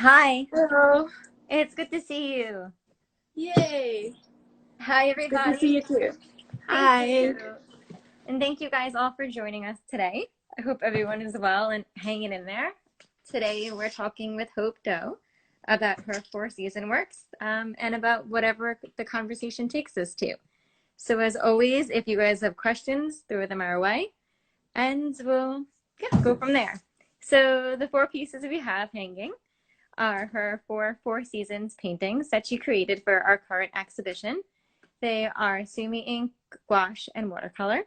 Hi, Hello. it's good to see you. Yay. Hi, Good to see everybody. you too. Thank you. Hi. And thank you guys all for joining us today. I hope everyone is well and hanging in there. Today, we're talking with Hope Doe about her four-season works and about whatever the conversation takes us to. So, as always, if you guys have questions, throw them our way and we'll go from there. So, the four pieces we have hanging are her Four Seasons paintings that she created for our current exhibition. They are sumi ink, gouache, and watercolor,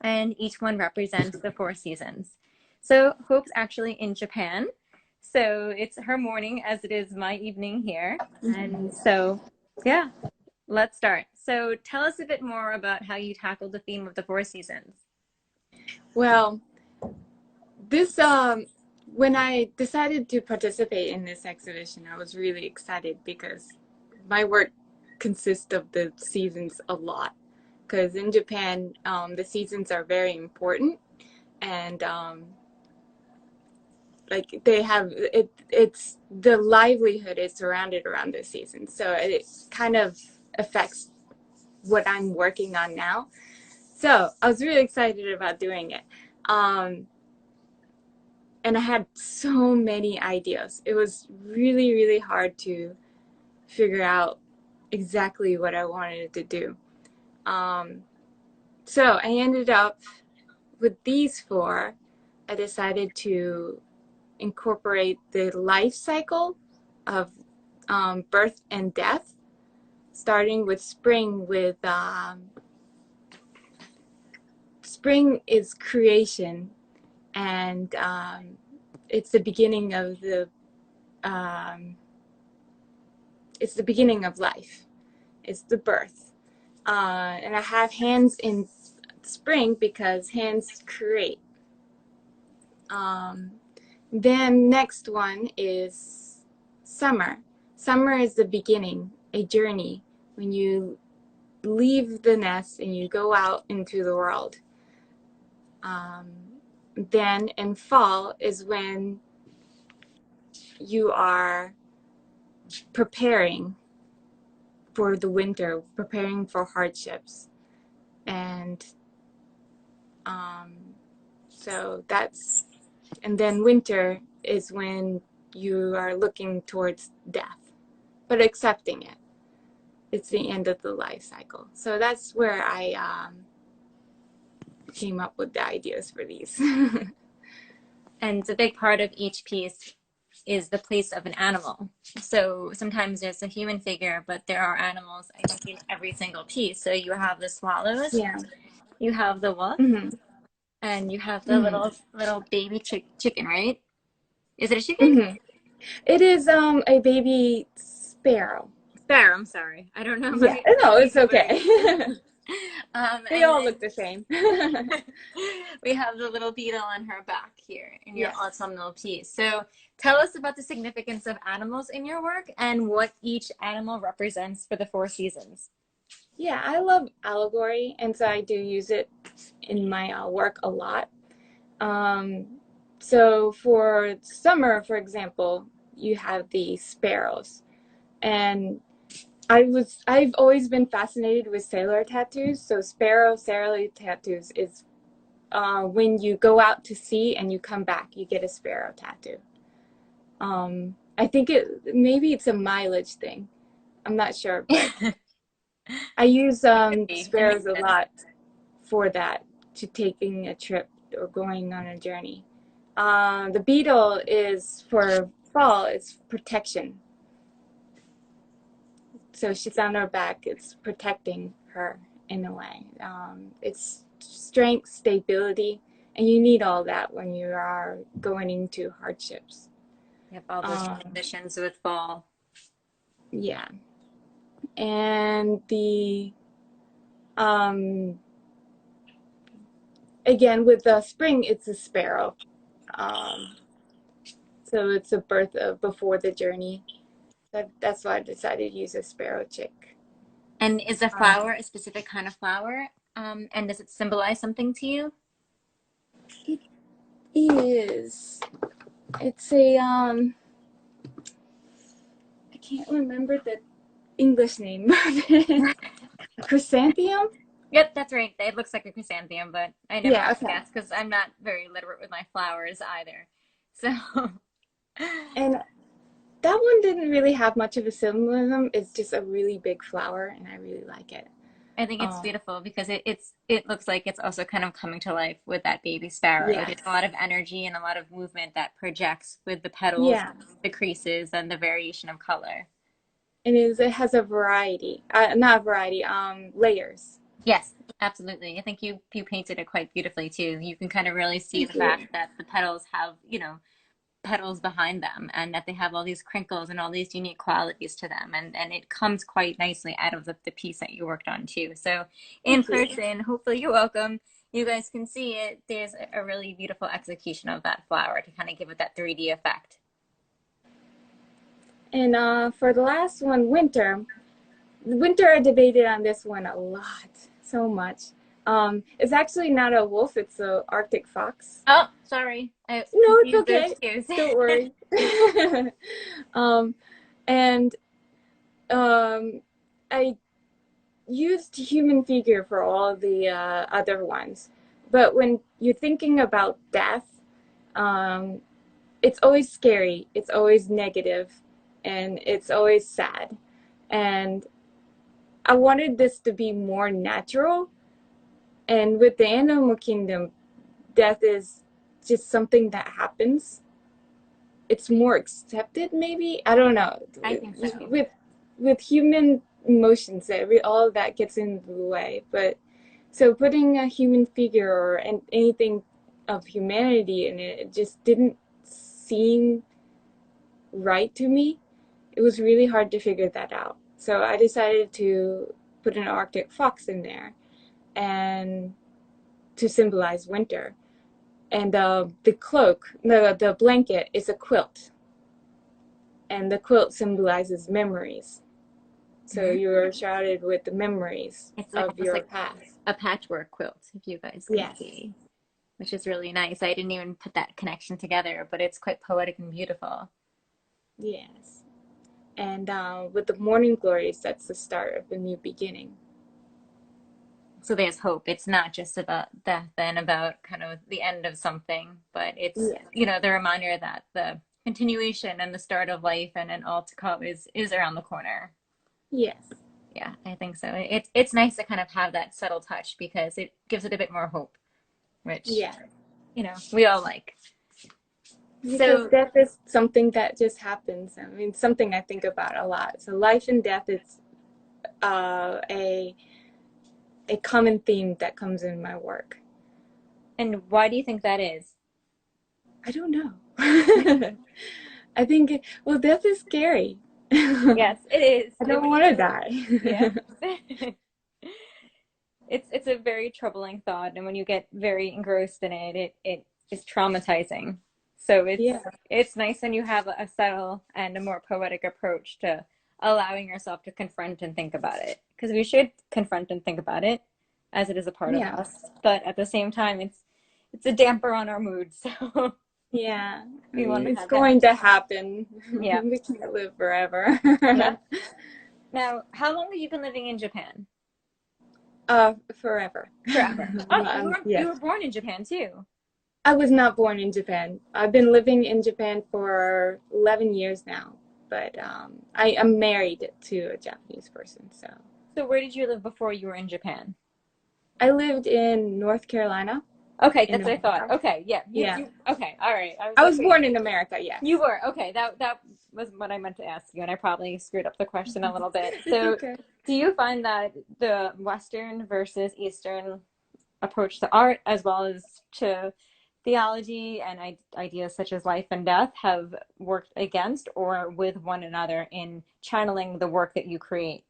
and each one represents the four seasons. So Hope's actually in Japan, so it's her morning as it is my evening here. And so, yeah, let's start. So tell us a bit more about how you tackled the theme of the four seasons. Well, this when I decided to participate in this exhibition, I was really excited because my work consists of the seasons a lot. Because in Japan, the seasons are very important, and like they have it. It's the livelihood is surrounded around the seasons, so it kind of affects what I'm working on now. So I was really excited about doing it. Um, and I had so many ideas. It was really, really hard to figure out exactly what I wanted to do. Um, so I ended up with these four. I decided to incorporate the life cycle of birth and death, starting with spring with spring is creation, and it's the beginning of um, it's the beginning of life. It's the birth, and I have hands in spring because hands create. Um, then next one is summer. Summer is the beginning, a journey when you leave the nest and you go out into the world. Um, then in fall is when you are preparing for the winter, preparing for hardships. And um, so that's, and then winter is when you are looking towards death, but accepting it. It's the end of the life cycle. So that's where I came up with the ideas for these. And a big part of each piece is the place of an animal. So sometimes there's a human figure, but there are animals, I think, in every single piece. So you have the swallows, Yeah. you have the wolf, Mm-hmm. and you have the Mm-hmm. little baby chicken, right? Is it a chicken? Mm-hmm. It is a baby sparrow. Sparrow, I'm sorry. I don't know Yeah, my no, it's baby birds. okay. They And all then look the same. we have the little beetle on her back here in your Yes. autumnal piece. So tell us about the significance of animals in your work and what each animal represents for the four seasons. Yeah, I love allegory, and so I do use it in my work a lot. Um, so for summer, for example, you have the sparrows, and I've always been fascinated with sailor tattoos. So sailor tattoos is when you go out to sea and you come back, you get a sparrow tattoo. I think maybe it's a mileage thing. I'm not sure, but I use It could be. It makes sparrows a sense. lot for that, to taking a trip or going on a journey. The beetle is for fall. It's protection. So she's on her back. It's protecting her in a way. It's strength, stability, and you need all that when you are going into hardships. You have all those Um, transitions with fall. yeah, and the um, again with the spring, it's a sparrow. Um, so it's a birth of before the journey. That's why I decided to use a sparrow chick. And is a Um, flower a specific kind of flower? And does it symbolize something to you? it is. It's a can't remember the English name of it. Chrysanthemum? Yep, that's right. It looks like a chrysanthemum, but I never Yeah, would okay. guess because I'm not very literate with my flowers either. So And that one didn't really have much of a symbolism. It's just a really big flower, and I really like it. I think it's Um, beautiful because it looks like it's also kind of coming to life with that baby sparrow. yes, There's a lot of energy and a lot of movement that projects with the petals, yeah, the creases, and the variation of color. it has a variety, not a variety, layers. Yes, absolutely. I think you painted it quite beautifully too. You can kind of really see the Thank you. fact that the petals have, petals behind them and that they have all these crinkles and all these unique qualities to them and it comes quite nicely out of the piece that you worked on too. So in Thank you. person, hopefully you're welcome, you guys can see it. There's a really beautiful execution of that flower to kind of give it that 3D effect. And for the last one, winter, I debated on this one a lot, so much. It's actually not a wolf; it's a Arctic fox. Oh, sorry, I No, it's confused those okay. two. Don't worry. um, and I used human figure for all the other ones, but when you're thinking about death, um, it's always scary. It's always negative, and it's always sad. And I wanted this to be more natural. And with the animal kingdom, death is just something that happens. It's more accepted, maybe. I don't know. I think so. With human emotions, all of that gets in the way. But so putting a human figure or anything of humanity in it, it just didn't seem right to me. It was really hard to figure that out. So I decided to put an Arctic fox in there and to symbolize winter. And the cloak, the blanket is a quilt, and the quilt symbolizes memories. So Mhm. you're shrouded with the memories It's like of almost your like past. a patchwork quilt, if you guys can Yes, see, which is really nice. I didn't even put that connection together, but it's quite poetic and beautiful. yes. And with the morning glories, that's the start of a new beginning. So there's hope. It's not just about death and about kind of the end of something, but it's, Yeah. the reminder that the continuation and the start of life and all to come is around the corner. Yes. Yeah, I think so. It's nice to kind of have that subtle touch because it gives it a bit more hope, which, Yeah. we all like. Because So death is something that just happens. I mean, something I think about a lot. So life and death is uh, a a common theme that comes in my work. and why do you think that is? I don't know. I think, well, death is scary. Yes, it is. I don't When want to you, yeah. die. It's a very troubling thought, and when you get very engrossed in it, it is traumatizing. So Yeah, it's nice when you have a subtle and a more poetic approach to allowing yourself to confront and think about it. Because we should confront and think about it as it is a part of yeah, us. But at the same time, it's a damper on our mood. So yeah. I we want mean, to it's have that. going to happen. Yeah. We can't live forever. Yeah. Now, how long have you been living in Japan? Forever. Forever. Oh, you Yes. were born in Japan too. I was not born in Japan. I've been living in Japan for 11 years now, but I am married to a Japanese person. So So where did you live before you were in Japan? I lived in North Carolina Okay, in that's what I thought. America. Okay, yeah. Yeah. You okay, all right. I was I like, was wait, born in America, you yes. were. Okay, that was what I meant to ask you, and I probably screwed up the question a little bit. It's So, okay. do you find that the Western versus Eastern approach to art, as well as to theology and ideas such as life and death, have worked against or with one another in channeling the work that you create?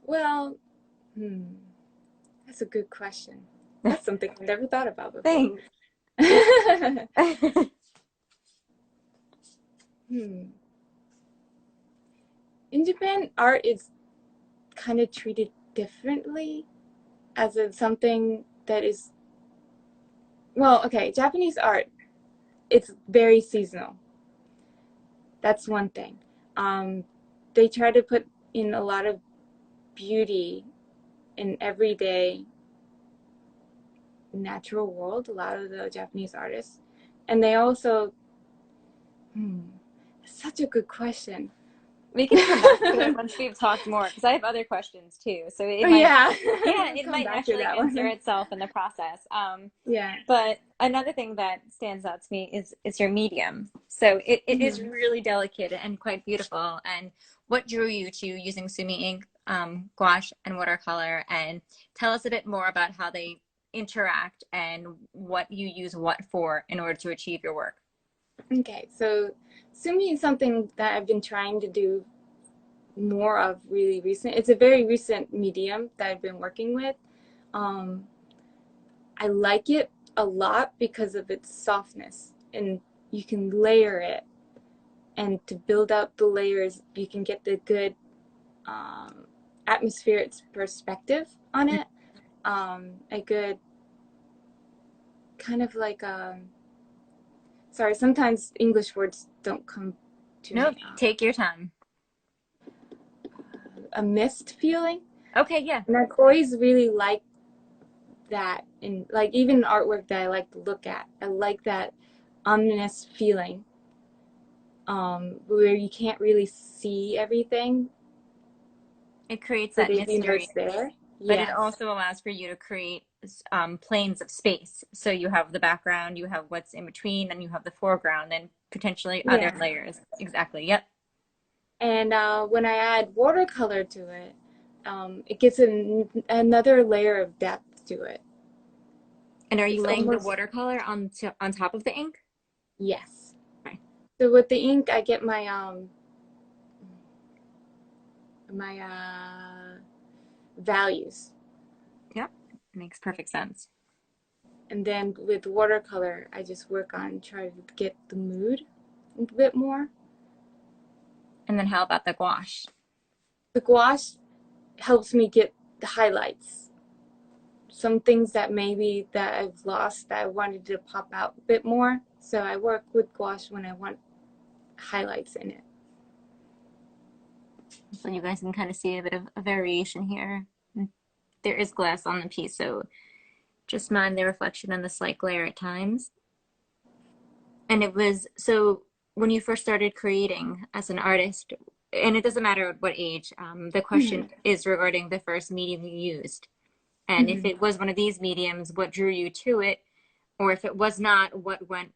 Well, that's a good question. That's something I've never thought about before. Thanks. hmm. In Japan, art is kind of treated differently as something that is, well, okay, Japanese art, it's very seasonal. That's one thing. Um, they try to put in a lot of beauty in everyday natural world, a lot of the Japanese artists. And they also, hmm, such a good question. We can come back to it once we've talked more, because I have other questions too. So Oh it might, yeah, yeah, we'll it come might back to naturally that answer one. itself in the process. Yeah. But another thing that stands out to me is your medium. So it is Mhm. really delicate and quite beautiful. And what drew you to using sumi ink, gouache, and watercolor? And tell us a bit more about how they interact and what you use what for in order to achieve your work. Okay, so sumi is something that I've been trying to do more of really recent. It's a very recent medium that I've been working with. Um, I like it a lot because of its softness, and you can layer it, and to build up the layers, you can get the good atmospheric perspective on it. A good kind of like sorry, sometimes English words don't come to Nope, me. take your time. A mist feeling. Okay, yeah. And I've always really liked that in like even artwork that I like to look at. I like that ominous feeling where you can't really see everything, It creates but that even though mystery, it's there. but it Yes. also allows for you to create planes of space. So you have the background, you have what's in between, and you have the foreground and potentially other Yeah. layers. Exactly. Yep. And when I add watercolor to it, it gives another layer of depth to it. And are you It's laying the almost, watercolor on top of the ink? yes. Okay. So with the ink, I get my values. Yep. Makes perfect sense. And then with watercolor, I just work on trying to get the mood a bit more. And then how about the gouache? The gouache helps me get the highlights. Some things that maybe that I've lost that I wanted to pop out a bit more. So I work with gouache when I want highlights in it. So you guys can kind of see a bit of a variation here. There is glass on the piece, so just mind the reflection and the slight glare at times. And it was so when you first started creating as an artist, and it doesn't matter at what age, the question Mm-hmm. is regarding the first medium you used. And if Mm-hmm. it was one of these mediums, what drew you to it? Or if it was not, what went,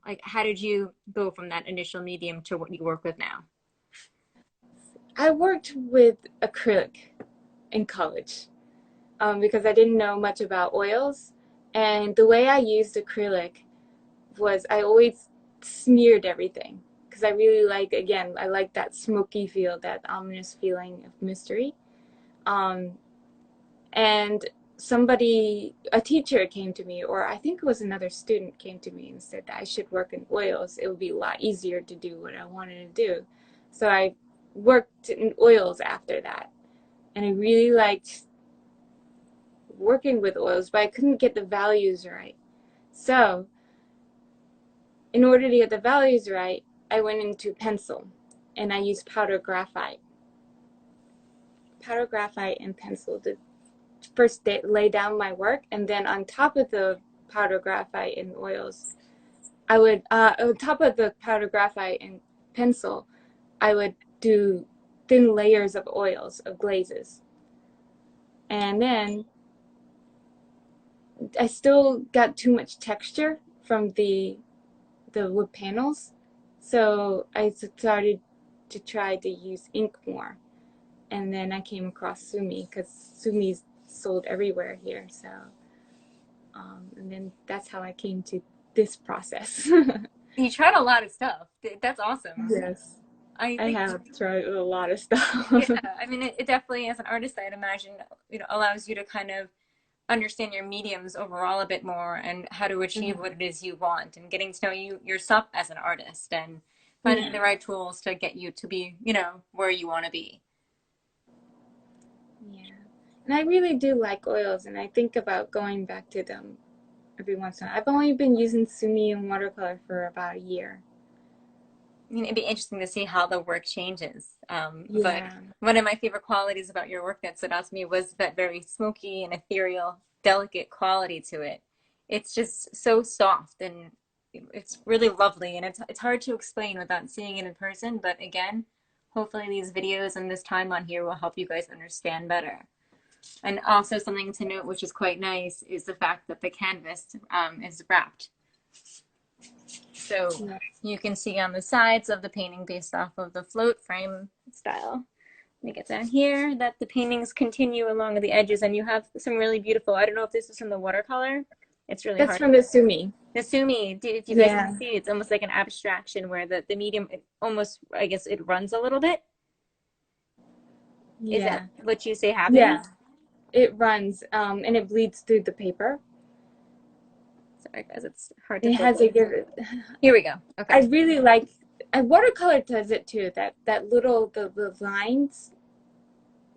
like, how did you go from that initial medium to what you work with now? I worked with acrylic in college because I didn't know much about oils. And the way I used acrylic was I always smeared everything because I really like, again, I like that smoky feel, that ominous feeling of mystery. Um, and a teacher came to me, or I think it was another student came to me and said that I should work in oils. It would be a lot easier to do what I wanted to do. So I worked in oils after that. And I really liked working with oils, but I couldn't get the values right. So in order to get the values right, I went into pencil and I used powder graphite. Powder graphite and pencil to first lay down my work, and then on top of the powder graphite and oils, on top of the powder graphite and pencil, I would do thin layers of oils, of glazes. And then I still got too much texture from the wood panels. So I started to try to use ink more. And then I came across Sumi because Sumi's sold everywhere here. So, and then that's how I came to this process. You tried a lot of stuff. That's awesome. Yes, I I think, have tried a lot of stuff. yeah, I mean, it definitely, as an artist, I'd imagine, allows you to kind of understand your mediums overall a bit more and how to achieve Mhm. what it is you want and getting to know yourself as an artist and finding Yeah, the right tools to get you to be, where you want to be. yeah. And I really do like oils, and I think about going back to them every once in a while. I've only been using Sumi and watercolor for about a year. mean, it'd be interesting to see how the work changes. But Yeah. one of my favorite qualities about your work that stood out to me was that very smoky and ethereal, delicate quality to it. It's just so soft and it's really lovely, and it's hard to explain without seeing it in person. But again, hopefully these videos and this time on here will help you guys understand better. And also something to note, which is quite nice, is the fact that the canvas is wrapped. So Yeah. you can see on the sides of the painting based off of the float frame style. Let me get down here that the paintings continue along the edges, and you have some really beautiful, I don't know if this is from the watercolor. It's really That's hard. from the Sumi. The sumi, if you guys Yeah. can see, it's almost like an abstraction where the medium, it almost, I guess it runs a little bit. Is that Yeah. what you say Yeah. happens? It runs, and it bleeds through the paper. Sorry guys, it's hard to It has a focus. good. Here we go. I Okay. really like. Watercolor does it too. That little the lines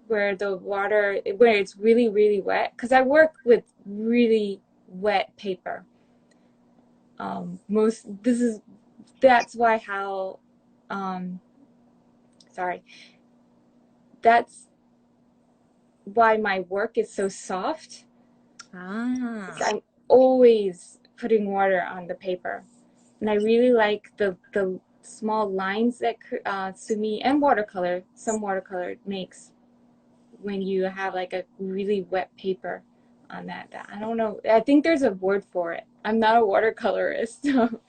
where the water where it's really really wet. Because I work with really wet paper. That's why how. Um, sorry. That's why my work is so soft. Ah. I'm always putting water on the paper. And I really like the small lines that sumi and watercolor, some watercolor makes when you have like a really wet paper on that. I don't know. I think there's a word for it. I'm not a watercolorist, so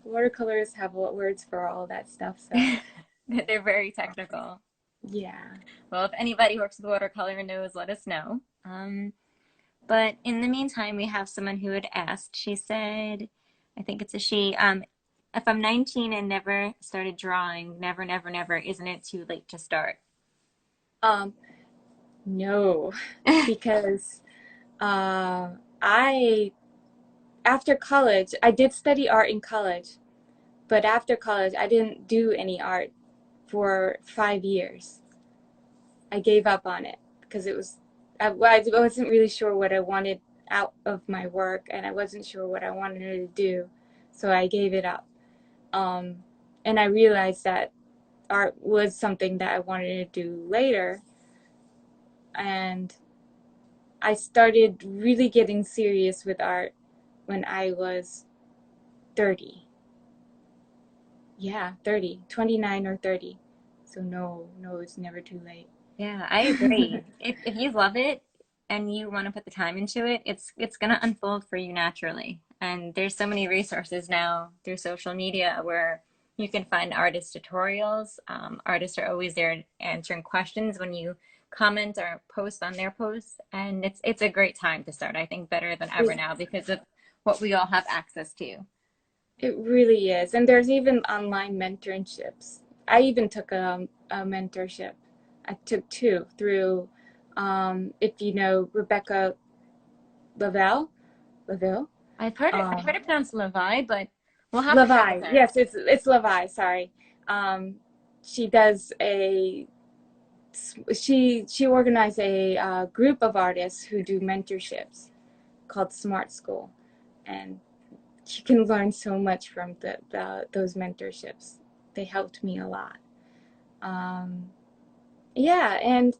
watercolorists have words for all that stuff. So They're very technical. yeah. Well, if anybody works with watercolor and knows, let us know. But in the meantime, we have someone who had asked. She said, I think it's a she, if I'm 19 and never started drawing, never, never, never, isn't it too late to start? Um, no, because I after college I did study art in college, but after college I didn't do any art for 5 years. I gave up on it because I wasn't really sure what I wanted out of my work, and I wasn't sure what I wanted to do, so I gave it up. Um, and I realized that art was something that I wanted to do later, and I started really getting serious with art when I was 30. Yeah, 30, 29 or 30. So no, it's never too late. Yeah, I agree. If you love it and you want to put the time into it, it's gonna unfold for you naturally. And there's so many resources now through social media where you can find artist tutorials. Artists are always there answering questions when you comment or post on their posts, and it's a great time to start. I think better than ever It, now because of what we all have access to. it really is. And there's even online mentorships. I even took a mentorship. I took two through, if you know Rebecca Lavelle, Laville, I've heard it pronounced Levi, but we'll have to check with Levi. her. Yes, it's Levi. Sorry. Um, she does a she organized a group of artists who do mentorships called Smart School, and you can learn so much from those mentorships. They helped me a lot. Um, yeah, and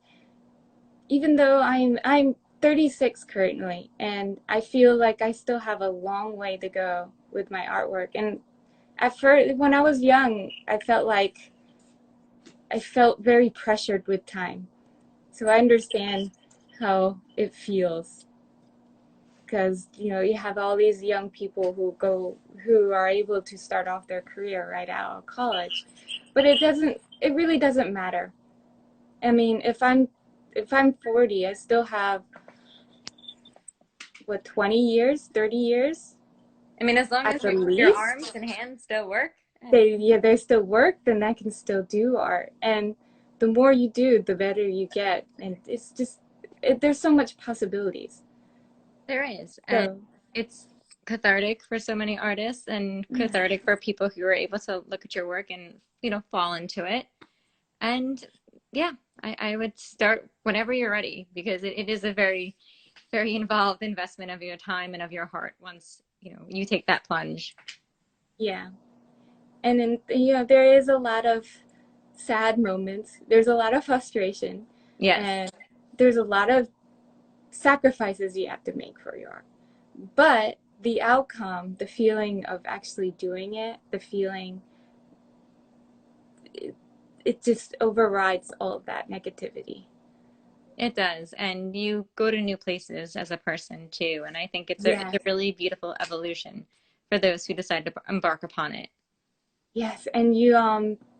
even though I'm 36 currently, and I feel like I still have a long way to go with my artwork. And at first, when I was young, I felt very pressured with time. So I understand how it feels because you have all these young people who are able to start off their career right out of college, but it really doesn't matter. I mean, if I'm 40, I still have what, 20 years, 30 years I mean, as long at as the your least. arms and hands still work. They still work, then I can still do art. And the more you do, the better you get. And it's just there's so much possibilities. There is, and So it's cathartic for so many artists and yeah. cathartic for people who are able to look at your work and, fall into it. And yeah, I would start whenever you're ready because it is a very, very involved investment of your time and of your heart once, you take that plunge. Yeah. And then, there is a lot of sad moments. There's a lot of frustration, Yes, and there's a lot of sacrifices you have to make for your art. But the outcome, the feeling of actually doing it, the feeling, it just overrides all of that negativity. it does. And you go to new places as a person too. And I think it's a Yes, really beautiful evolution for those who decide to embark upon it. yes, and you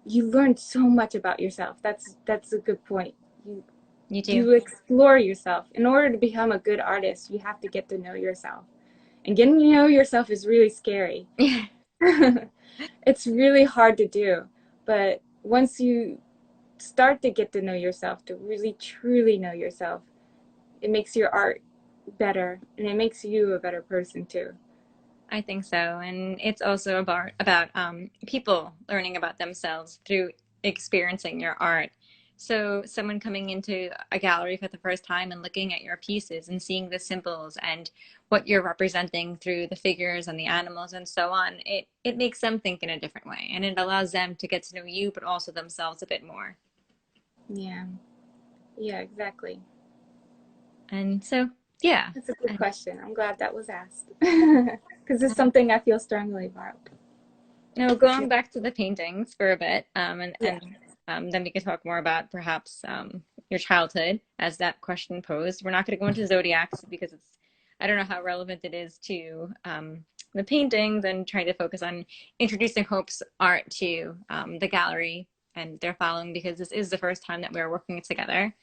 learn so much about yourself. That's a good point. You You do. you explore yourself. In order to become a good artist, you have to get to know yourself. And getting to know yourself is really scary. It's really hard to do. But once you start to get to know yourself, to really truly know yourself, it makes your art better and it makes you a better person too. I think so. And it's also about people learning about themselves through experiencing your art. So someone coming into a gallery for the first time and looking at your pieces and seeing the symbols and what you're representing through the figures and the animals and so on, it makes them think in a different way and it allows them to get to know you, but also themselves a bit more. Yeah. Yeah, exactly. And so, yeah. That's a good question. I'm glad that was asked. Because it's something I feel strongly about. Now, going back to the paintings for a bit, Yeah. then we could talk more about perhaps your childhood as that question posed. We're not going to go into zodiacs because I don't know how relevant it is to the paintings and trying to focus on introducing Hope's art to the gallery and their following because this is the first time that we're working together.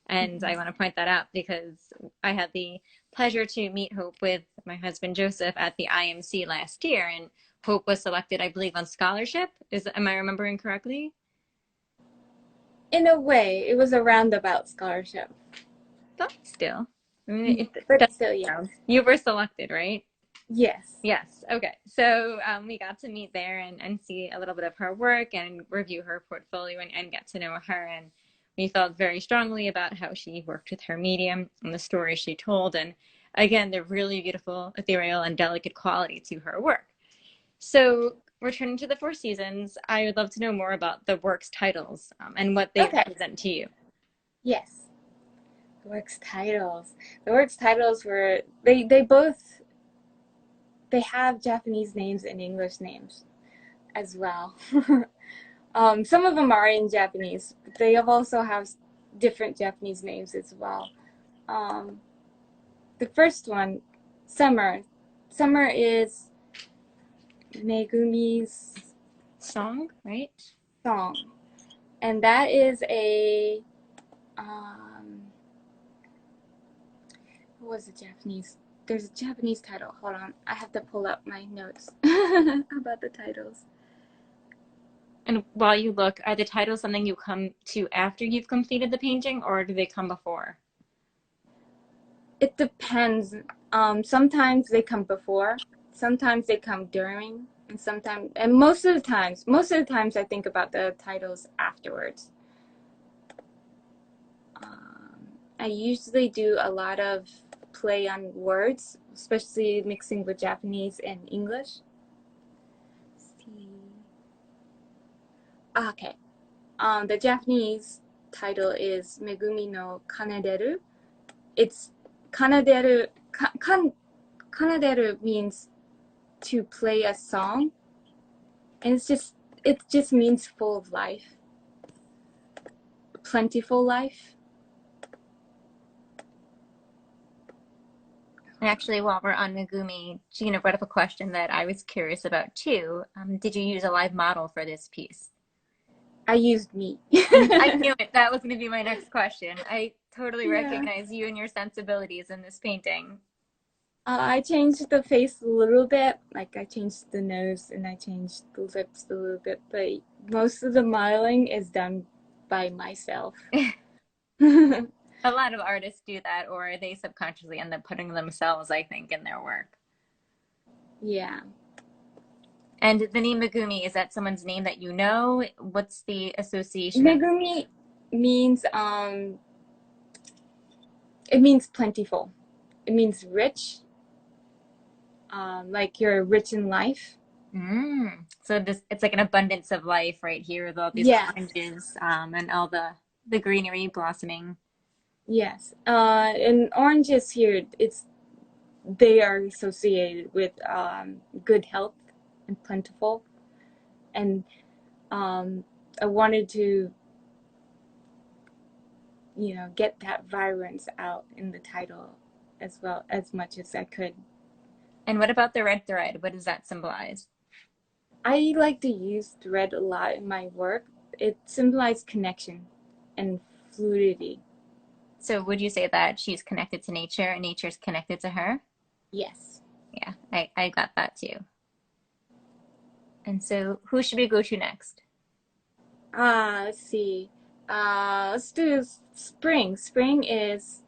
And I Mhm. want to point that out because I had the pleasure to meet Hope with my husband Joseph at the IMC last year, and Hope was selected, I believe, on scholarship. Am I remembering correctly? In a way, it was a roundabout scholarship. But still, I mean, Mhm. it But does still, yes. count. You were selected, right? Yes. Yes. Okay. So we got to meet there and see a little bit of her work and review her portfolio and get to know her. And we felt very strongly about how she worked with her medium and the stories she told. And again, the really beautiful, ethereal, and delicate quality to her work. So, returning to the Four Seasons, I would love to know more about the work's titles and what they Okay. represent to you. Yes. The work's titles. The work's titles were they both they have Japanese names and English names as well. Some of them are in Japanese, but they also have different Japanese names as well. Um, the first one, Summer. Summer is Megumi's Song, right? song, and that is a um, what was the Japanese? There's a Japanese title. Hold on, I have to pull up my notes about the titles. And while you look, are the titles something you come to after you've completed the painting, or do they come before? It depends. Sometimes they come before, sometimes they come during, and sometimes, and most of the times I think about the titles afterwards. I usually do a lot of play on words, especially mixing with Japanese and English. Let's see. Okay. The Japanese title is Megumi no Kanaderu. It's Kanaderu. Kanaderu means to play a song, and it just means full of life, plentiful life. And actually, while we're on Megumi, Gina brought up a question that I was curious about too. Did you use a live model for this piece? I used me. I knew it. That was going to be my next question. I totally Yeah. recognize you and your sensibilities in this painting. I changed the face a little bit, like I changed the nose and I changed the lips a little bit, but most of the modeling is done by myself. A lot of artists do that, or they subconsciously end up putting themselves, I think, in their work. Yeah. And the name Megumi, is that someone's name that you know? What's the association of? Megumi means it means plentiful. It means rich, like you're rich in life. So this, it's like an abundance of life right here with all these Yes, oranges, and all the greenery blossoming. yes. And oranges here, they are associated with good health and plentiful. And I wanted to, get that vibrance out in the title as well as much as I could. And what about the red thread? What does that symbolize? I like to use thread a lot in my work. It symbolizes connection and fluidity. So would you say that she's connected to nature and nature's connected to her? Yes. Yeah, I got that too. And so who should we go to next? Let's see. Let's do spring. Spring is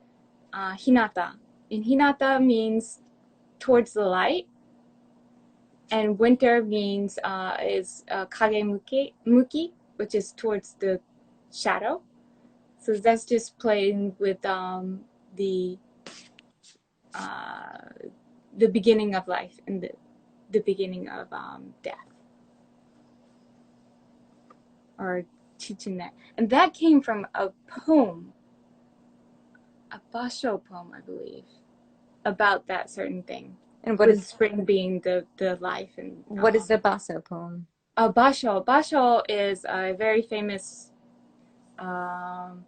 hinata. And hinata means towards the light, and winter means is kagemuki, which is towards the shadow. So that's just playing with the uh, the beginning of life and the beginning of death, or teaching that. And that came from a poem, a basho poem, I believe, about that certain thing, And with spring being the life. And what is the basso poem? basho is a very famous um,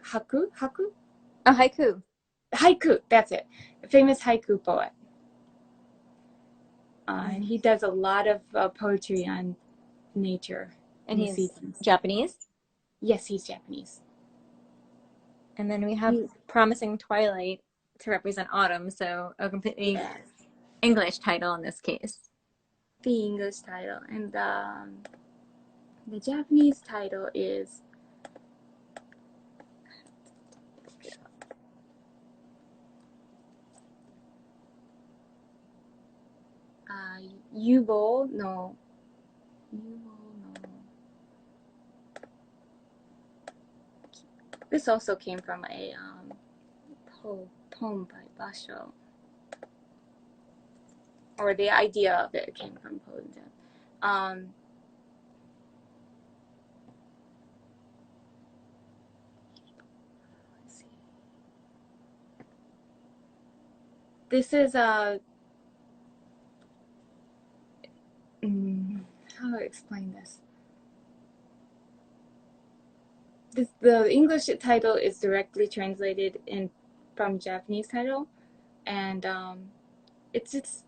haku A haiku. haiku. That's it. A famous haiku poet. And he does a lot of poetry on nature And and the he's seasons. Japanese. Yes, he's Japanese. And then we have Promising Twilight to represent autumn, so a completely Yes, English title in this case. the English title. And the Japanese title is Yubo no. This also came from a poem by Basho, or the idea of it came from poems. Um, let's see. This is a how do I explain this? The English title is directly translated in from Japanese title, and it just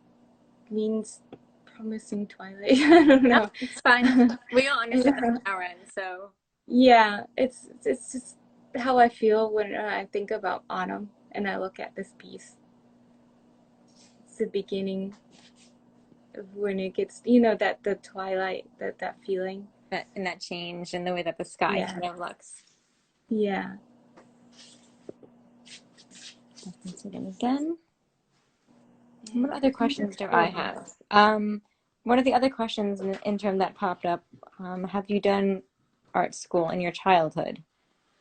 means promising twilight. I don't No, know. it's fine. We all understand this on our end, so. Yeah, it's just how I feel when I think about autumn and I look at this piece. It's the beginning of when it gets, that the twilight, that feeling. That change in the way that the sky Yeah, kind of looks. yeah. Let's see them again. What And other I think questions that's do all I of them. have? One of the other questions in term that popped up, have you done art school in your childhood?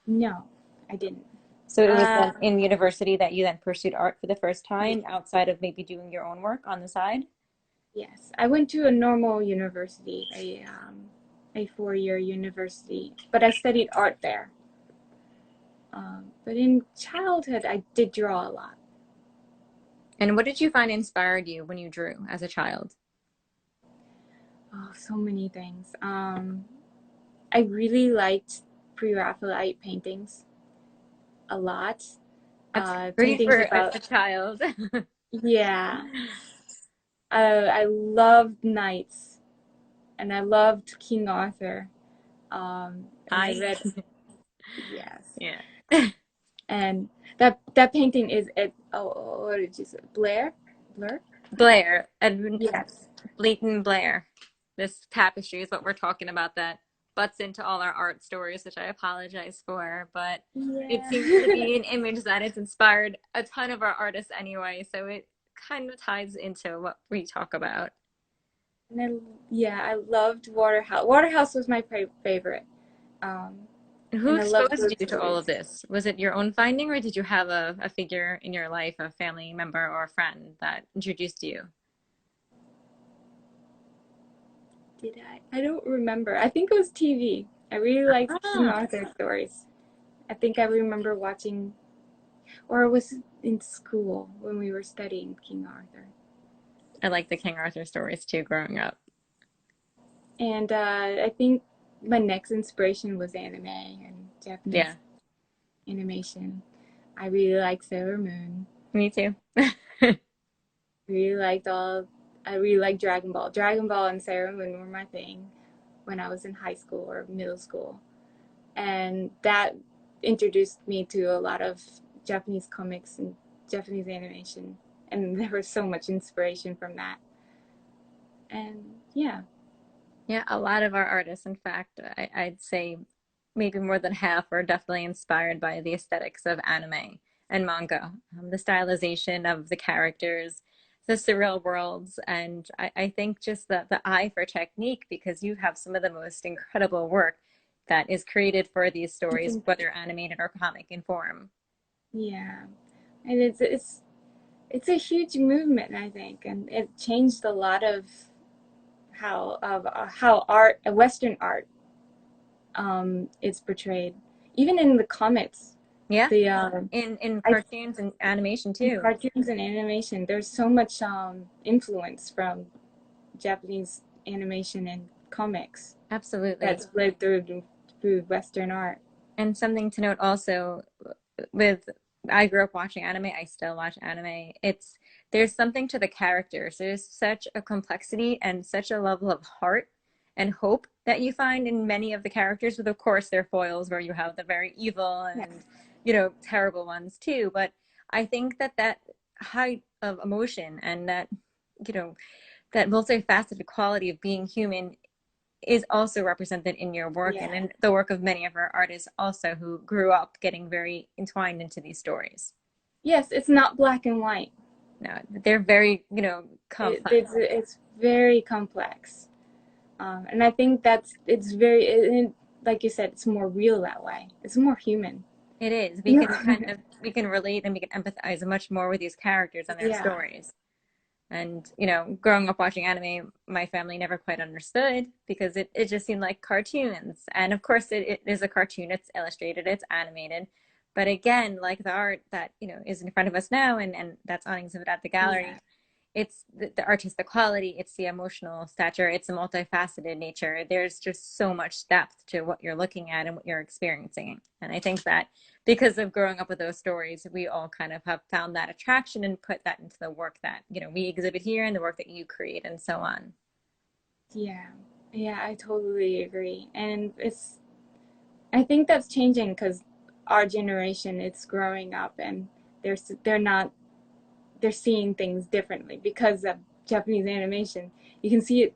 No, I didn't. So it was Uh, then in university that you then pursued art for the first yeah, time outside of maybe doing your own work on the side? yes. I went to a normal university, a 4-year university, but I studied art there. But in childhood, I did draw a lot. And what did you find inspired you when you drew as a child? Oh, so many things. I really liked pre-Raphaelite paintings a lot. That's great Paintings for about, a child. yeah. I loved knights, and I loved King Arthur. And I I, read, yes. yeah. And that painting is at, what did you say? Blur? Blair, Edmund Yes. Leighton Blair. This tapestry is what we're talking about that butts into all our art stories, which I apologize for, but it seems to Yeah. be an image that has inspired a ton of our artists anyway, so it kind of ties into what we talk about. And I loved Waterhouse. Waterhouse was my favorite. Um, And who and I loved exposed those you to all stories. of this? Was it your own finding, or did you have a figure in your life, a family member or a friend that introduced you? Did I? I don't remember. I think it was TV. I really liked King Ah, Arthur stories. I think I remember watching, or it was in school when we were studying King Arthur. I like the King Arthur stories too growing up. And I think my next inspiration was anime and Yeah, Japanese animation. I really like Sailor Moon. me too. Really liked all. I really liked Dragon Ball. Dragon Ball and Sailor Moon were my thing when I was in high school or middle school, and that introduced me to a lot of Japanese comics and Japanese animation, and there was so much inspiration from that. And yeah, Yeah, a lot of our artists, in fact, I'd say maybe more than half are definitely inspired by the aesthetics of anime and manga, the stylization of the characters, the surreal worlds, and I think just the eye for technique, because you have some of the most incredible work that is created for these stories, whether animated or comic in form. yeah, and it's a huge movement, I think, and it changed a lot of how art, Western art, is portrayed. Even in the comics, Yeah, the in I cartoons and animation in too. cartoons and animation, there's so much influence from Japanese animation and comics Absolutely. that's spread through Western art. And something to note also with I grew up watching anime, I still watch anime. It's there's something to the characters. There's such a complexity and such a level of heart and hope that you find in many of the characters, with of course their foils where you have the very evil Yeah, and terrible ones too. But I think that that height of emotion and that you know that multifaceted quality of being human is also represented in your work and yeah, in the work of many of our artists also who grew up getting very entwined into these stories. yes. It's not black and white. No, they're very, complex. It's very complex, and I think it's like you said, it's more real that way. It's more human. It is. You know? We can relate and we can empathize much more with these characters and their Yeah, stories. And, growing up watching anime, my family never quite understood because it just seemed like cartoons. And of course, it is a cartoon, it's illustrated, it's animated. But again, like the art that, is in front of us now and that's on exhibit at the yeah, gallery, it's the artistic quality, it's the emotional stature, it's the multifaceted nature. There's just so much depth to what you're looking at and what you're experiencing. And I think that because of growing up with those stories, we all kind of have found that attraction and put that into the work that, we exhibit here and the work that you create and so on. yeah, yeah. I totally agree, and I think that's changing because our generation it's growing up and they're not they're seeing things differently because of Japanese animation. You can see it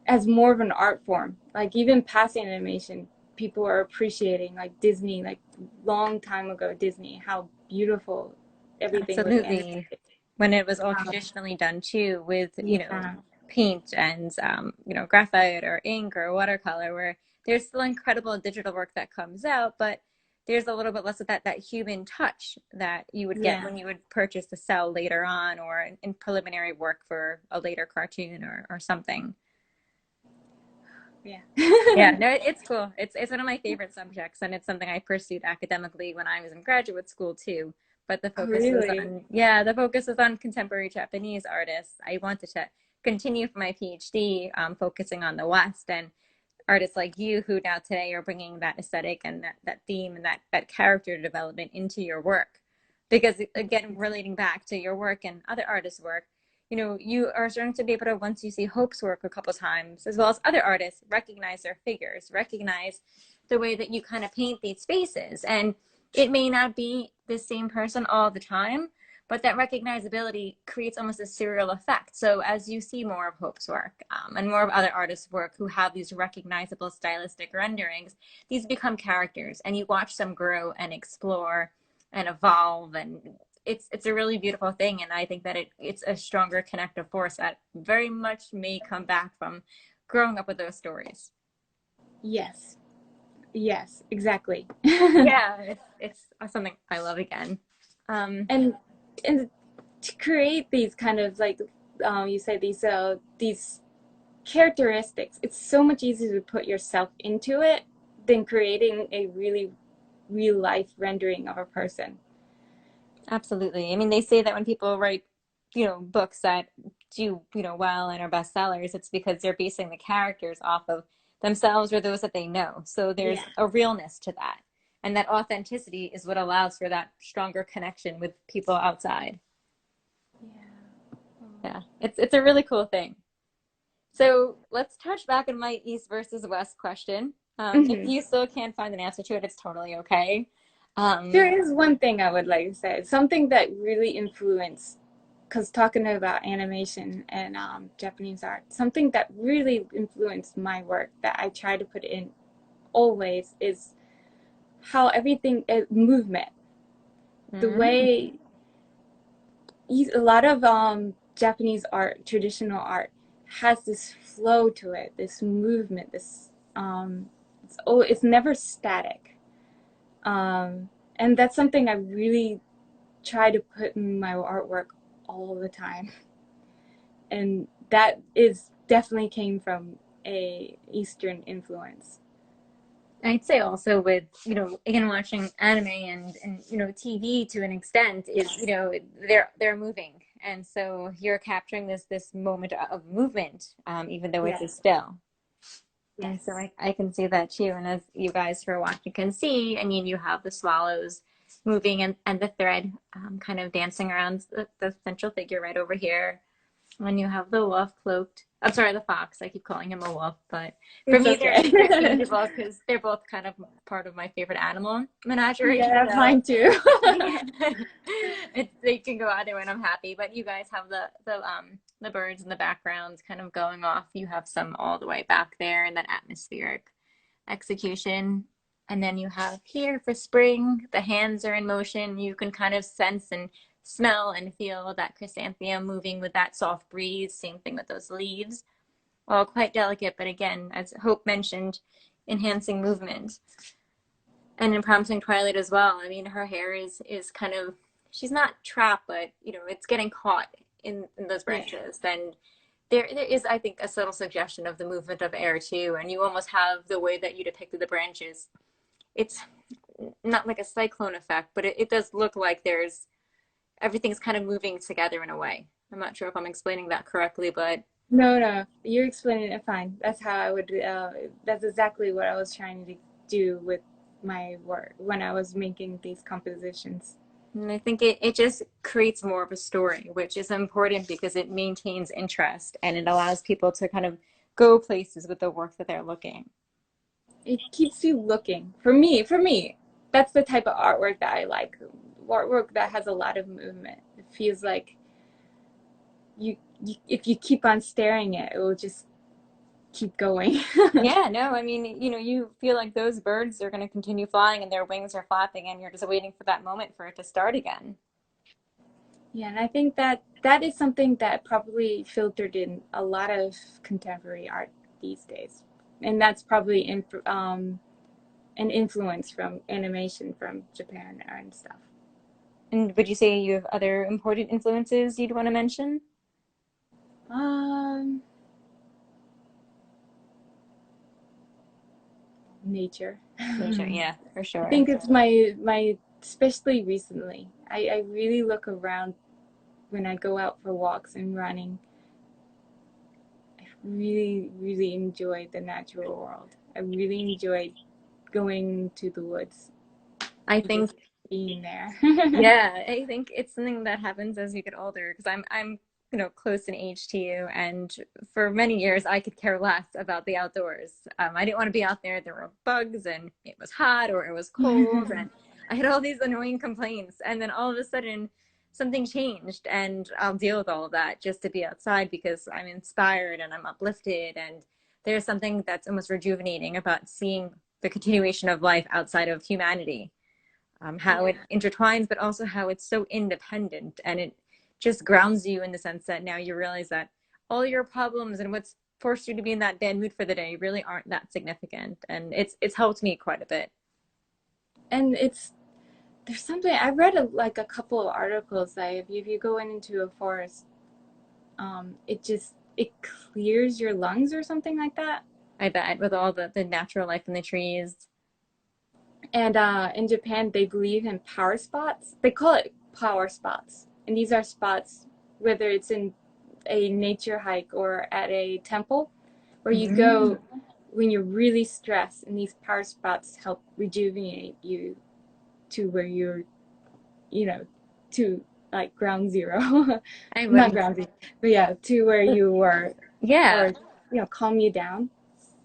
as more of an art form. Like even past animation, people are appreciating like Disney, like long time ago Disney, how beautiful everything was Absolutely. animated. When it was all Um, traditionally done too with, yeah, paint and, graphite or ink or watercolor, where there's still incredible digital work that comes out, but there's a little bit less of that human touch that you would get yeah, when you would purchase the cell later on or in preliminary work for a later cartoon or something. yeah. Yeah, no, it's cool. It's one of my favorite subjects, and it's something I pursued academically when I was in graduate school too. But the Oh, focus was really? on, yeah, the focus was on contemporary Japanese artists. I wanted to continue for my PhD, focusing on the West and artists like you who now today are bringing that aesthetic and that theme and that character development into your work. Because again, relating back to your work and other artists' work, you are starting to be able to, once you see Hope's work a couple times, as well as other artists, recognize their figures, recognize the way that you kind of paint these spaces. And it may not be the same person all the time, but that recognizability creates almost a serial effect. So as you see more of Hope's work and more of other artists' work who have these recognizable stylistic renderings, these become characters, and you watch them grow and explore and evolve, and it's a really beautiful thing. And I think that it's a stronger connective force that very much may come back from growing up with those stories. Yes, yes, exactly. Yeah, it's something I love again. Um, and and to create these kind of like you said these characteristics. It's so much easier to put yourself into it than creating a really real life rendering of a person. Absolutely. I mean, they say that when people write, books that do, well and are bestsellers, it's because they're basing the characters off of themselves or those that they know. So there's Yeah. a realness to that. And that authenticity is what allows for that stronger connection with people outside. Yeah. Yeah. It's a really cool thing. So let's touch back on my East versus West question. If Hmm. you still can't find an answer to it, it's totally okay. There Um, is one thing I would like to say, something that really influenced, because talking about animation and Japanese art, something that really influenced my work that I try to put in always is how everything movement, the mm, way a lot of Japanese art, traditional art, has this flow to it, this movement, this it's never static, and that's something I really try to put in my artwork all the time, and that is definitely came from a Eastern influence. I'd say also with, again, watching anime and TV to an extent is, they're moving. And so you're capturing this moment of movement, even though it's a Yes, still. And so yes, I can see that too. And as you guys who are watching can see, I mean, you have the swallows moving and the thread kind of dancing around the central figure right over here. When you have the wolf cloaked, I'm sorry, the fox. I keep calling him a wolf, but for it's me, they're okay. interchangeable because they're both kind of part of my favorite animal menagerie. Yeah, So mine too. they can go either way, and I'm happy. But you guys have the birds in the background, kind of going off. You have some all the way back there in that atmospheric execution. And then you have here for spring, the hands are in motion. You can kind of sense and smell and feel that chrysanthemum moving with that soft breeze. Same thing with those leaves. All quite delicate, but again, as Hope mentioned, enhancing movement. And in Promising Twilight as well. I mean, her hair is kind of, she's not trapped, but it's getting caught in those Yeah. branches. And there is, I think, a subtle suggestion of the movement of air too. And you almost have the way that you depicted the branches. It's not like a cyclone effect, but it does look like there's everything's kind of moving together in a way. I'm not sure if I'm explaining that correctly, but No, no, you're explaining it fine. That's how I would, that's exactly what I was trying to do with my work when I was making these compositions. and I think it just creates more of a story, which is important because it maintains interest and it allows people to kind of go places with the work that they're looking. It keeps you looking. For me, that's the type of artwork that I like. Artwork that has a lot of movement. It feels like if you keep on staring at it, it will just keep going. Yeah, no, I mean, you feel like those birds are going to continue flying and their wings are flapping and you're just waiting for that moment for it to start again. Yeah, and I think that that is something that probably filtered in a lot of contemporary art these days. And that's probably an influence from animation from Japan and stuff. And would you say you have other important influences you'd want to mention? Um, Nature. Nature, I yeah, for sure. think it's my especially recently. I really look around when I go out for walks and running. I really enjoy the natural world. I really enjoy going to the woods I and just think, being there. yeah, I think it's something that happens as you get older because I'm close in age to you, and for many years I could care less about the outdoors. I didn't want to be out there. There were bugs, and it was hot or it was cold, and I had all these annoying complaints. And then all of a sudden, something changed, and I'll deal with all of that just to be outside because I'm inspired and I'm uplifted, and there's something that's almost rejuvenating about seeing the continuation of life outside of humanity, how it Yeah. intertwines, but also how it's so independent and it just grounds you in the sense that now you realize that all your problems and what's forced you to be in that bad mood for the day really aren't that significant. And it's helped me quite a bit. And it's there's something I read like a couple of articles that if you go into a forest, it just it clears your lungs or something like that. I bet with all the natural life in the trees. And in Japan, they believe in power spots. They call it power spots. And these are spots, whether it's in a nature hike or at a temple, where you Mm. go when you're really stressed. And these power spots help rejuvenate you to where you're, you know, to like ground zero. I Not wouldn't. ground zero, but yeah, to where you were, Yeah, or, calm you down.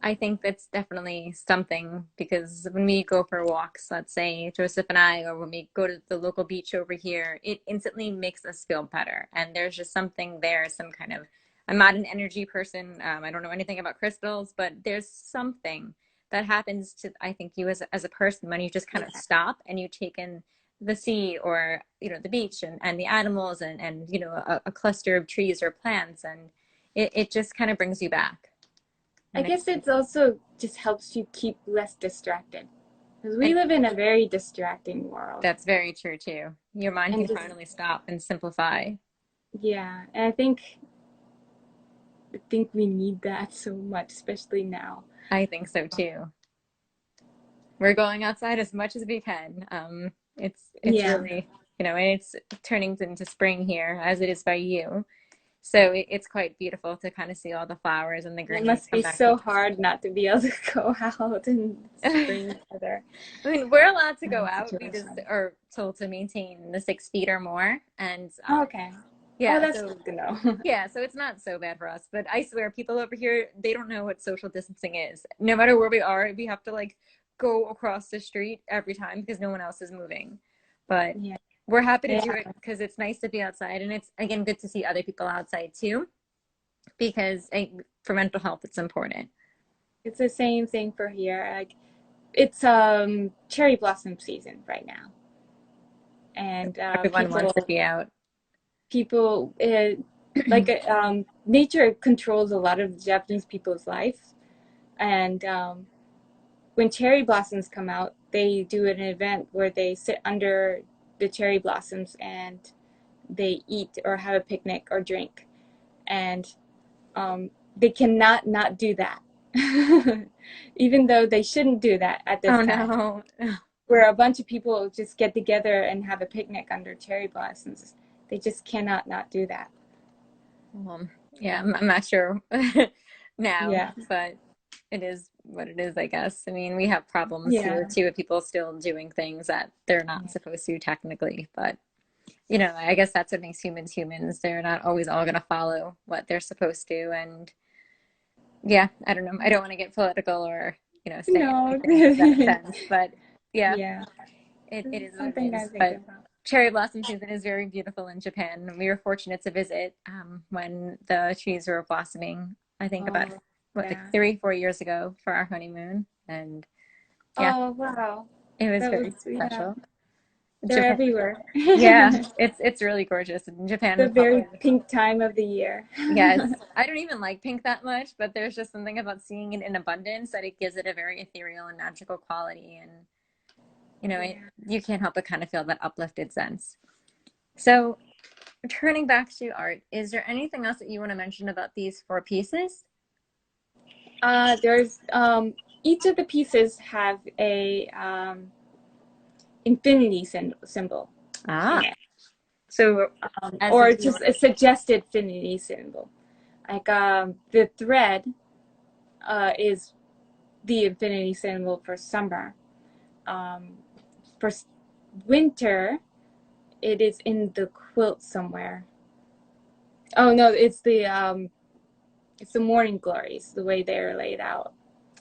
I think that's definitely something because when we go for walks, let's say Joseph and I, or when we go to the local beach over here, it instantly makes us feel better. And there's just something there, some kind of, I'm not an energy person. I don't know anything about crystals, but there's something that happens to, I think, you as a person when you just kind of stop and you take in the sea or, the beach and the animals and a cluster of trees or plants. And it just kind of brings you back. I And guess it's also just helps you keep less distracted. Because we and live in a very distracting world. that's very true too. Your mind And can just, finally stop and simplify. yeah. And I think we need that so much, especially now. I think so too. We're going outside as much as we can. It's Yeah. really, and it's turning into spring here as it is by you. So it's quite beautiful to kind of see all the flowers and the It green must come be back to so hard not to be able to go out in life. spring weather I mean, we're allowed to go out. We just situation. are told to maintain the 6 feet or more. And Okay. Oh, yeah, that's so good to know. yeah, so it's not so bad for us. But I swear, people over here, they don't know what social distancing is. No matter where we are, we have to like go across the street every time because no one else is moving. But Yeah. we're happy to do Yeah. it because it's nice to be outside. And it's, again, good to see other people outside too, because for mental health, it's important. It's the same thing for here. Like it's cherry blossom season right now. And Everyone wants to be out. people like nature controls a lot of Japanese people's life. And when cherry blossoms come out, they do an event where they sit under the cherry blossoms and they eat or have a picnic or drink. And they cannot not do that, even though they shouldn't do that at this Oh time. no. Where a bunch of people just get together and have a picnic under cherry blossoms, they just cannot not do that. Yeah, I'm not sure now, Yeah, but it is what it is, I guess. I mean, we have problems yeah, here too with people still doing things that they're not supposed to technically, but I guess that's what makes humans humans. They're not always all going to follow what they're supposed to. And yeah, I don't know. I don't want to get political or, say no. anything to that offense, but yeah, Yeah, it this is is what it something I is. think But about. cherry blossom season is very beautiful in Japan. We were fortunate to visit when the trees were blossoming. I think about Oh, what, like yeah. 3, 4 years ago for our honeymoon, and yeah, Oh, wow. it was That was, very yeah. special. They're Japan, everywhere. yeah, it's really gorgeous. And Japan The is probably, very pink time of the year. yes. I don't even like pink that much, but there's just something about seeing it in abundance that it gives it a very ethereal and magical quality, and Yeah. you can't help but kind of feel that uplifted sense. So, turning back to art, is there anything else that you want to mention about these 4 pieces? There's each of the pieces have a infinity symbol in Ah, it, so as or if you just a suggested infinity symbol. Like the thread is the infinity symbol for summer. Um, for winter, it is in the quilt somewhere. Oh no, it's the morning glories, the way they're laid out.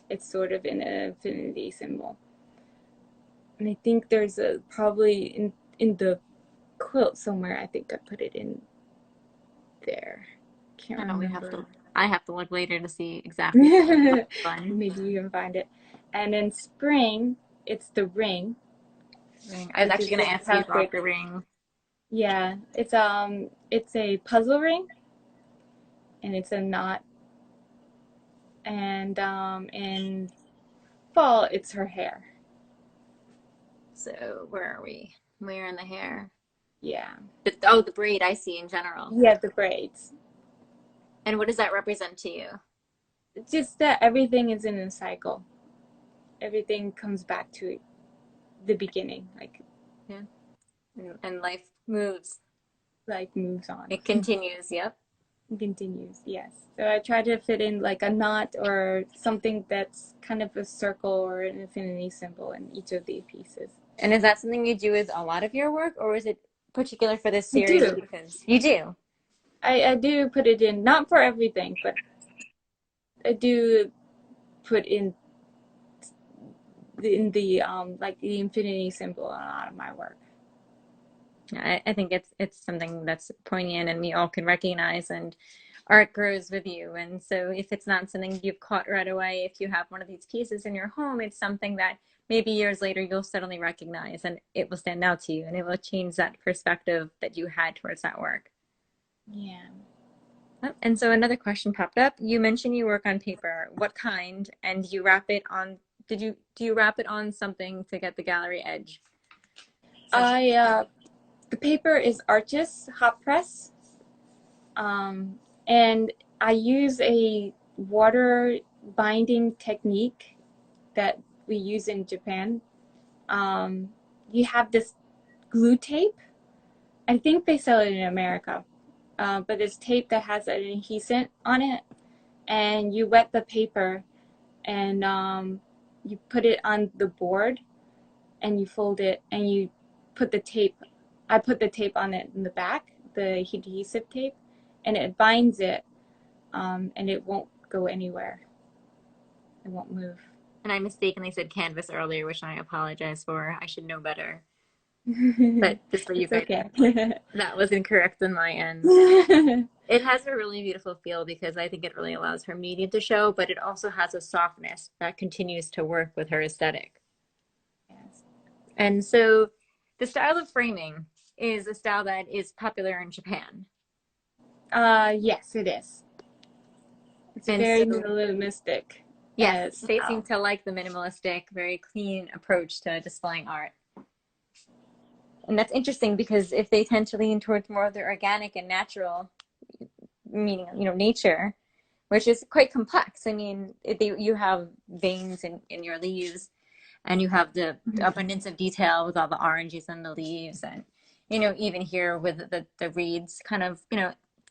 It's sort of in an infinity symbol. And I think there's a probably in the quilt somewhere. I think I put it in there. Can't we have remember. to, I have to look later to see exactly what Maybe one you can find it. And in spring, it's the ring, ring. I was which actually is going the to ask you about Celtic. the ring. Yeah, it's a puzzle ring, and it's a knot. And in fall, it's her hair. So where are we? Where in the hair? Yeah, Oh, the braid I see in general. yeah, the braids. And what does that represent to you? Just that everything is in a cycle. Everything comes back to the beginning, like Yeah. And life moves. moves on. It continues. Yep. It continues, yes. So I try to fit in like a knot or something that's kind of a circle or an infinity symbol in each of the pieces. And is that something you do with a lot of your work, or is it particular for this I series do. because you do? I do put it in, not for everything, but I do put in the like the infinity symbol in a lot of my work. I think it's something that's poignant and we all can recognize, and art grows with you. And so if it's not something you've caught right away, if you have one of these pieces in your home, it's something that maybe years later you'll suddenly recognize and it will stand out to you and it will change that perspective that you had towards that work. Yeah. Oh, and so another question popped up. You mentioned you work on paper. What kind? And you wrap it on, do you wrap it on something to get the gallery edge? I the paper is Arches hot press, um, and I use a water binding technique that we use in Japan. Um, you have this glue tape. I think they sell it in America, but it's tape that has an adhesive on it, and you wet the paper, and you put it on the board, and you fold it, and you put the tape. I put the tape on it in the back, the adhesive tape, and it binds it, and it won't go anywhere. It won't move. And I mistakenly said canvas earlier, which I apologize for. I should know better. But just for you It's guys, okay. that was incorrect on my end. It has a really beautiful feel because I think it really allows her medium to show, but it also has a softness that continues to work with her aesthetic. Yes. And so the style of framing is a style that is popular in Japan. Yes, it is. It's And very so, minimalistic yes, they seem style. to like the minimalistic, very clean approach to displaying art. And that's interesting because if they tend to lean towards more of the organic and natural, meaning, nature, which is quite complex. I mean, you have veins in your leaves, and you have the abundance of detail with all the oranges and the leaves, and even here with the reeds kind of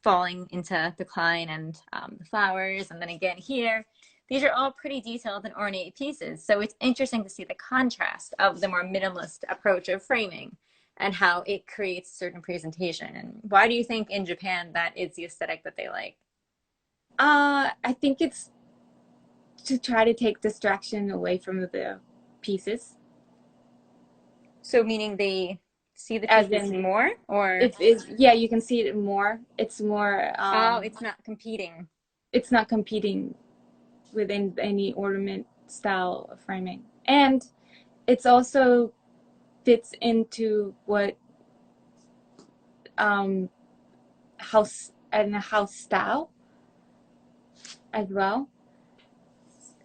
falling into decline, and the flowers, and then again here. These are all pretty detailed and ornate pieces. So it's interesting to see the contrast of the more minimalist approach of framing and how it creates certain presentation. And why do you think in Japan that is the aesthetic that they like? I think it's to try to take distraction away from the pieces. So meaning they see the As pieces in, more, or it's yeah, you can see it more. It's more. oh, it's not competing. It's not competing within any ornament style of framing, and it's also fits into what um house and a house style as well.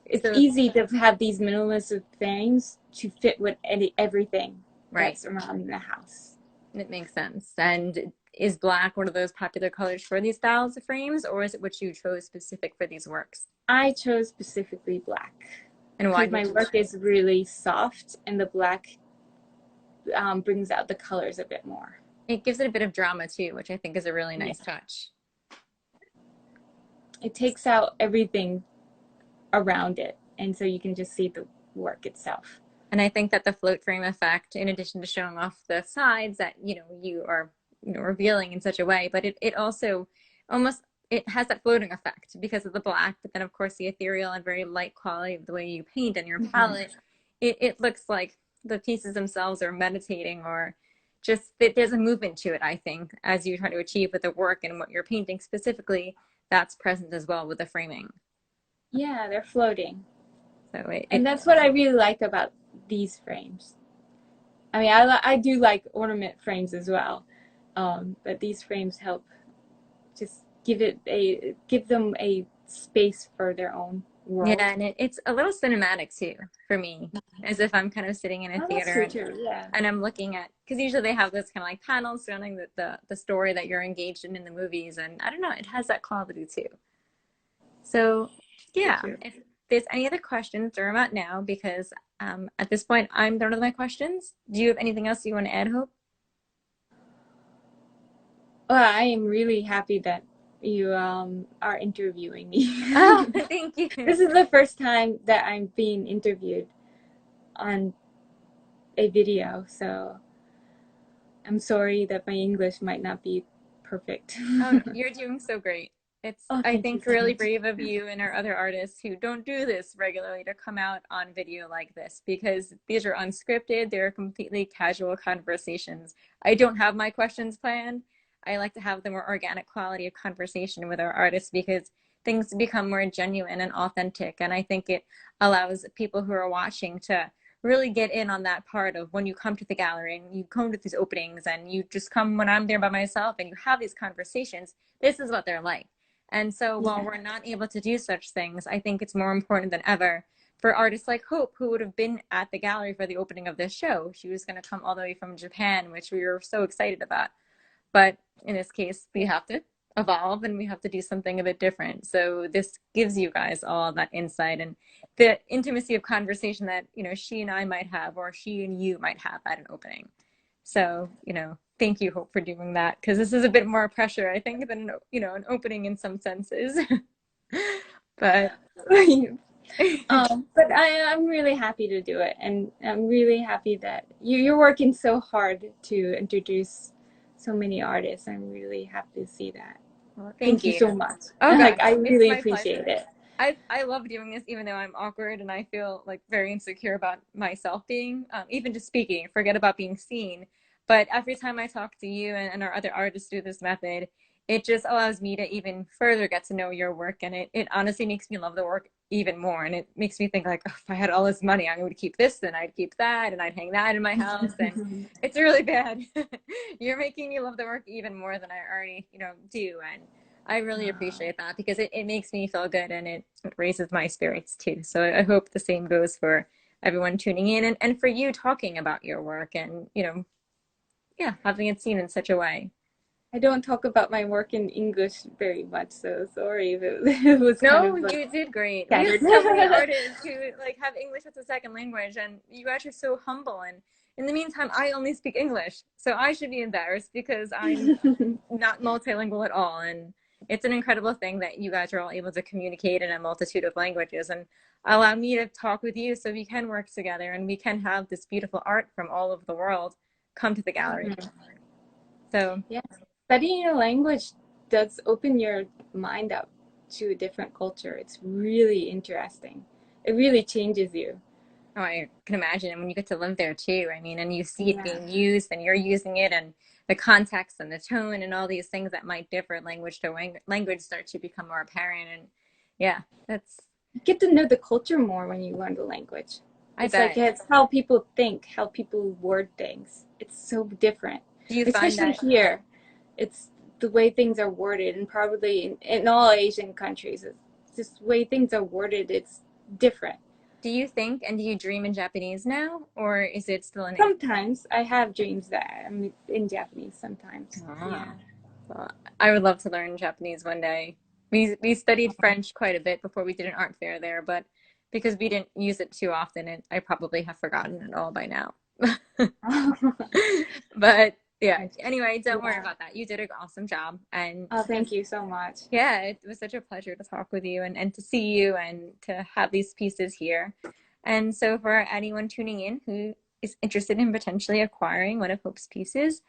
It's So easy to have these minimalist frames to fit with everything right, that's around the house. it makes sense. And is black one of those popular colors for these styles of frames, or is it what you chose specific for these works? I chose specifically black And why because did my you? work is really soft, and the black brings out the colors a bit more. It gives it a bit of drama too, which I think is a really Yeah. nice touch. It takes out everything around it, and so you can just see the work itself. And I think that the float frame effect, in addition to showing off the sides that you are revealing in such a way, but it also almost it has that floating effect because of the black, but then of course the ethereal and very light quality of the way you paint and your palette. It looks like the pieces themselves are meditating, or just there's a movement to it, I think, as you try to achieve with the work and what you're painting specifically, that's present as well with the framing. Yeah, they're floating. So And that's what I really like about these frames. I mean, I do like ornament frames as well, but these frames help just give them a space for their own. Yeah, world. and it's a little cinematic too for me, as if I'm kind of sitting in a Oh, that's theater true too. Yeah. and I'm looking at, because usually they have this kind of like panels surrounding the story that you're engaged in the movies, and I don't know, it has that quality too. So True, yeah, true. if there's any other questions, throw them out now because at this point I'm done with my questions. Do you have anything else you want to add, Hope? Well, I am really happy that you are interviewing me. Oh, thank you. This is the first time that I'm being interviewed on a video, so I'm sorry that my English might not be perfect. Oh, no, you're doing so great. It's, Oh, I thank you think, so really much. brave of you and our other artists who don't do this regularly to come out on video like this because these are unscripted. They're completely casual conversations. I don't have my questions planned. I like to have the more organic quality of conversation with our artists because things become more genuine and authentic. And I think it allows people who are watching to really get in on that part of when you come to the gallery and you come to these openings and you just come when I'm there by myself and you have these conversations. This is what they're like. And so while Yeah. we're not able to do such things, I think it's more important than ever for artists like Hope, who would have been at the gallery for the opening of this show. She was going to come all the way from Japan, which we were so excited about. But in this case, we have to evolve and we have to do something a bit different. So this gives you guys all that insight and the intimacy of conversation that, she and I might have or she and you might have at an opening. So, thank you, Hope, for doing that because this is a bit more pressure, I think, than, an opening in some senses. But But I'm really happy to do it, and I'm really happy that you're working so hard to introduce so many artists. I'm really happy to see that. well, thank Thank you you. so much. Oh Like, gosh, I it's really my appreciate pleasure. it. I love doing this even though I'm awkward and I feel like very insecure about myself being, even just speaking, forget about being seen. But every time I talk to you and our other artists through this method, it just allows me to even further get to know your work. And it honestly makes me love the work even more. And it makes me think like, oh, if I had all this money, I would keep this and I'd keep that and I'd hang that in my house. And it's really bad. You're making me love the work even more than I already, do. And I really appreciate that because it makes me feel good and it raises my spirits too. So I hope the same goes for everyone tuning in and for you talking about your work and, yeah, having it seen in such a way. I don't talk about my work in English very much, so sorry if it was kind No, of you did great. We have scattered. so many artists who like have English as a second language and you guys are so humble and in the meantime I only speak English. So I should be embarrassed because I'm not multilingual at all. And it's an incredible thing that you guys are all able to communicate in a multitude of languages and allow me to talk with you so we can work together and we can have this beautiful art from all over the world come to the gallery. Mhm. So, Yeah, studying a language does open your mind up to a different culture. It's really interesting. It really changes you. oh, I can imagine. And when you get to live there too, I mean, and you see it Yeah. being used and you're using it and the context and the tone and all these things that might differ language to language start to become more apparent. And yeah, that's, You get to know the culture more when you learn the language. I It's like bet. it's how people think, how people word things. It's so different. Do you find Especially that here, it's the way things are worded, and probably in all Asian countries, it's just the way things are worded, it's different. do you think and do you dream in Japanese now, or is it still in English? Sometimes I have dreams that I'm in Japanese sometimes. Ah, Yeah. well, I would love to learn Japanese one day. We studied French quite a bit before we did an art fair there, but because we didn't use it too often, I probably have forgotten it all by now. But yeah, anyway, don't worry Yeah. about that. You did an awesome job, and Oh, thank you so much. yeah, it was such a pleasure to talk with you and to see you and to have these pieces here. And so, for anyone tuning in who is interested in potentially acquiring one of Hope's pieces,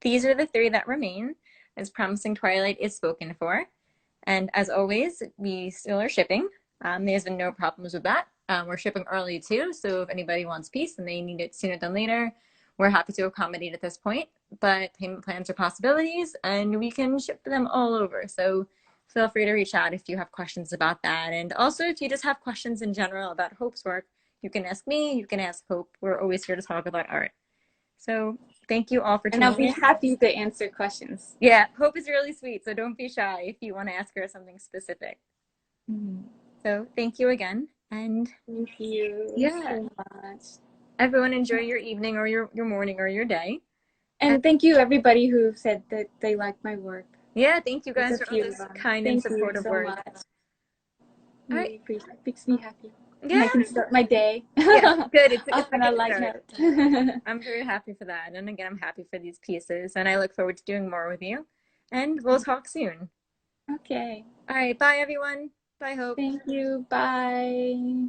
these are the three that remain, as Promising Twilight is spoken for. And as always, we still are shipping. There's been no problems with that. We're shipping early too, so if anybody wants piece and they need it sooner than later, we're happy to accommodate at this point. But payment plans are possibilities, and we can ship them all over. So feel free to reach out if you have questions about that. And also, if you just have questions in general about Hope's work, you can ask me, you can ask Hope. We're always here to talk about art. So thank you all for And I'll tuning be in. happy to answer questions. Yeah, Hope is really sweet, so don't be shy if you want to ask her something specific. Mhm. So So thank you again. And Thank you yeah, so much. everyone enjoy your evening or your morning or your day. And And thank you everybody who said that they liked my work. yeah, thank you There's guys a for all few those of them. kind and Thank you supportive so words. much. All right. Really appreciate it. Makes me happy. And Yeah. I can start my day Yeah. Good. It's off a on a good light start. note. I'm very happy for that. And again, I'm happy for these pieces. And I look forward to doing more with you. And we'll talk soon. Okay. All right. Bye, everyone. Bye, Hope. Thank you. Bye.